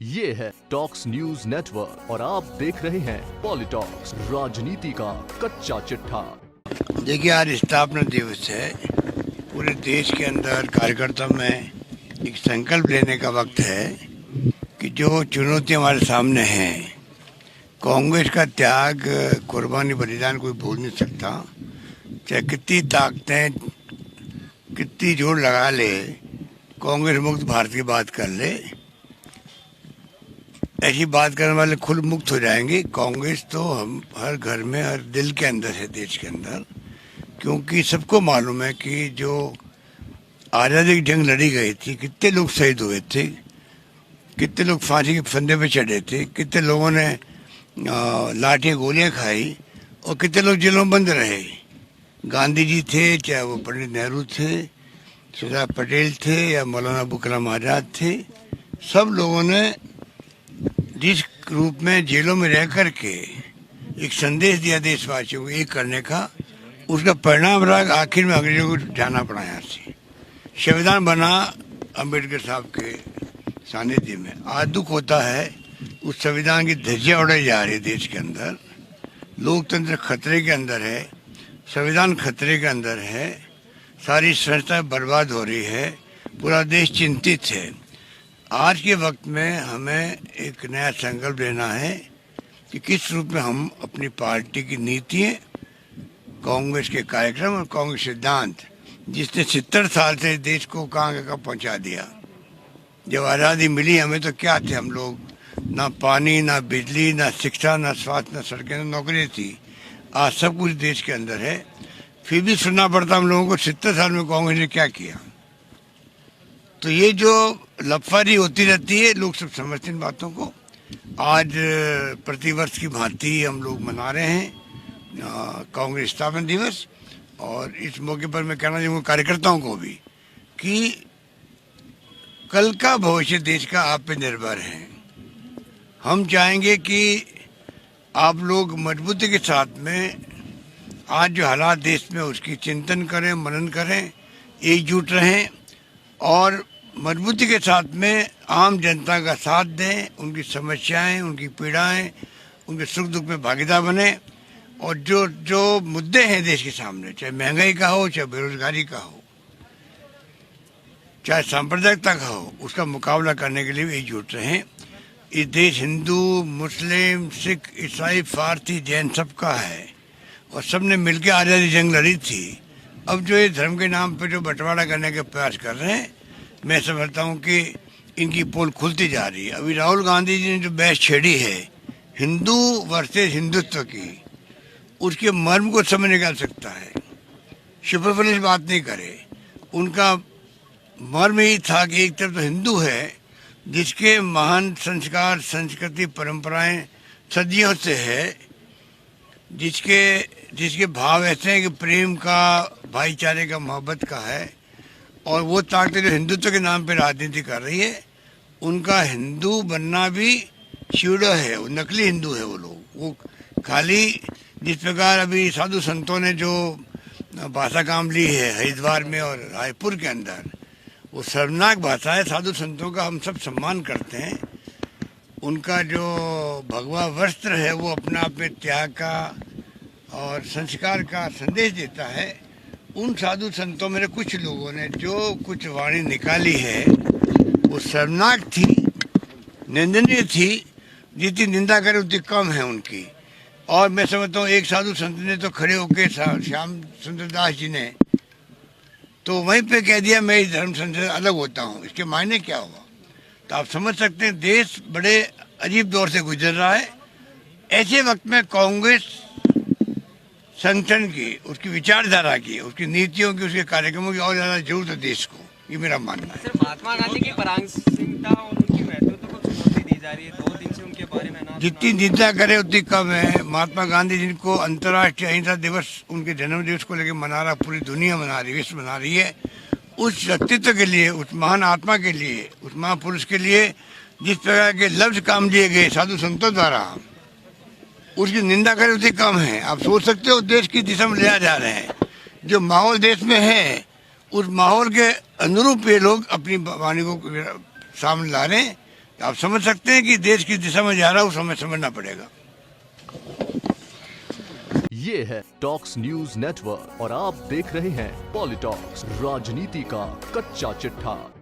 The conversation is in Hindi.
ये है टॉक्स न्यूज नेटवर्क और आप देख रहे हैं पॉलिटॉक्स, राजनीति का कच्चा चिट्ठा। देखिए, आज स्थापना दिवस है। पूरे देश के अंदर कार्यकर्ता में एक संकल्प लेने का वक्त है कि जो चुनौती हमारे सामने हैं, कांग्रेस का त्याग, कुर्बानी, बलिदान कोई भूल नहीं सकता। चाहे कितनी ताकतें, कितनी जोर लगा ले, कांग्रेस मुक्त भारत की बात कर ले, ऐसी बात करने वाले खुद मुक्त हो जाएंगे। कांग्रेस तो हम हर घर में, हर दिल के अंदर है, देश के अंदर। क्योंकि सबको मालूम है कि जो आज़ादी की जंग लड़ी गई थी, कितने लोग शहीद हुए थे, कितने लोग फांसी के फंदे पे चढ़े थे, कितने लोगों ने लाठी गोलियां खाई और कितने लोग जेलों में बंद रहे। गांधी जी थे, चाहे वो पंडित नेहरू थे, सरदार पटेल थे या मौलाना अबुल कलाम आज़ाद थे, सब लोगों ने जिस रूप में जेलों में रह कर के एक संदेश दिया देशवासियों को एक करने का, उसका परिणाम रहा आखिर में अंग्रेजों को जाना पड़ा यहाँ से। संविधान बना अम्बेडकर साहब के सानिध्य में। आज दुख होता है उस संविधान की धज्जियां उड़ाई जा रही है देश के अंदर। लोकतंत्र खतरे के अंदर है, संविधान खतरे के अंदर है, सारी संस्थाएं बर्बाद हो रही है, पूरा देश चिंतित है। आज के वक्त में हमें एक नया संकल्प लेना है कि किस रूप में हम अपनी पार्टी की नीतियाँ, कांग्रेस के कार्यक्रम और कांग्रेस सिद्धांत, जिसने 70 साल से देश को कहाँ पहुँचा दिया। जब आज़ादी मिली हमें तो क्या थे हम लोग, ना पानी, ना बिजली, ना शिक्षा, ना स्वास्थ्य, ना सड़कें, ना नौकरी थी। आज सब कुछ देश के अंदर है, फिर भी सुनना पड़ता हम लोगों को 70 साल में कांग्रेस ने क्या किया। तो ये जो लफारी होती रहती है, लोग सब समझते इन बातों को। आज प्रतिवर्ष की भांति हम लोग मना रहे हैं कांग्रेस स्थापना दिवस। और इस मौके पर मैं कहना चाहूँगा कार्यकर्ताओं को भी कि कल का भविष्य देश का आप पे निर्भर है। हम चाहेंगे कि आप लोग मजबूती के साथ में आज जो हालात देश में उसकी चिंतन करें, मनन करें, एकजुट रहें और मजबूती के साथ में आम जनता का साथ दें, उनकी समस्याएं, उनकी पीड़ाएं, उनके सुख दुख में भागीदार बने। और जो जो मुद्दे हैं देश के सामने, चाहे महंगाई का हो, चाहे बेरोजगारी का हो, चाहे सांप्रदायिकता का हो, उसका मुकाबला करने के लिए भी एकजुट रहें। ये देश हिंदू, मुस्लिम, सिख, ईसाई, फारसी, जैन सबका है और सबने मिलकर आज़ादी जंग लड़ी थी। अब जो ये धर्म के नाम पे जो बंटवारा करने के प्रयास कर रहे हैं, मैं समझता हूँ कि इनकी पोल खुलती जा रही है। अभी राहुल गांधी जी ने जो बहस छेड़ी है हिंदू वर्सेस हिंदुत्व की, उसके मर्म को समझ निकाल सकता है। सुपरफिशियल बात नहीं करे। उनका मर्म ही था कि एक तरफ तो हिंदू है जिसके महान संस्कार, संस्कृति, परंपराएं सदियों से है, जिसके भाव ऐसे हैं कि प्रेम का, भाईचारे का, मोहब्बत का है। और वो ताकतें जो हिंदुत्व के नाम पे राजनीति कर रही है, उनका हिंदू बनना भी स्यूडो है, वो नकली हिंदू है वो लोग। वो खाली जिस प्रकार अभी साधु संतों ने जो भाषा काम ली है हरिद्वार में और रायपुर के अंदर, वो शर्मनाक भाषा है। साधु संतों का हम सब सम्मान करते हैं, उनका जो भगवा वस्त्र है वो अपना आप में त्याग का और संस्कार का संदेश देता है। उन साधु संतों में कुछ लोगों ने जो कुछ वाणी निकाली है वो शर्मनाक थी, निंदनीय थी। जितनी निंदा करे उतनी कम है उनकी। और मैं समझता हूँ एक साधु संत ने तो खड़े होकर श्याम सुंदर दास जी ने तो वहीं पे कह दिया मैं इस धर्म संत से अलग होता हूँ। इसके मायने क्या हुआ? तो आप समझ सकते हैं देश बड़े अजीब दौर से गुजर रहा है। ऐसे वक्त में कांग्रेस संगठन की, उसकी विचारधारा की, उसकी नीतियों की, उसके कार्यक्रमों की और ज़्यादा जरूरत है देश को। ये मेरा मानना है। महात्मा गांधी की प्रासंगिकता और उनकी महत्वता को चुनौती दी जा रही है। 2 दिन से उनके बारे में जितनी निंदा करे उतनी कम है। महात्मा गांधी जिनको अंतर्राष्ट्रीय अहिंसा दिवस, उनके जन्म दिवस को लेकर मना रहा, पूरी दुनिया मना रही, विश्व मना रही है। उस व्यक्तित्व के लिए, उस महान आत्मा के लिए, उस महापुरुष के लिए जिस प्रकार के लफ्ज काम लिए गए साधु संतों द्वारा, उसकी निंदा करे उतनी कम है। आप सोच सकते हो देश की दिशा में ले जा रहे हैं। जो माहौल देश में है उस माहौल के अनुरूप ये लोग अपनी वाणी को सामने ला रहे हैं। आप समझ सकते हैं कि देश किस दिशा में जा रहा है, उस हमें समझना पड़ेगा। ये है टॉक्स न्यूज नेटवर्क और आप देख रहे हैं पॉलिटॉक्स, राजनीति का कच्चा चिट्ठा।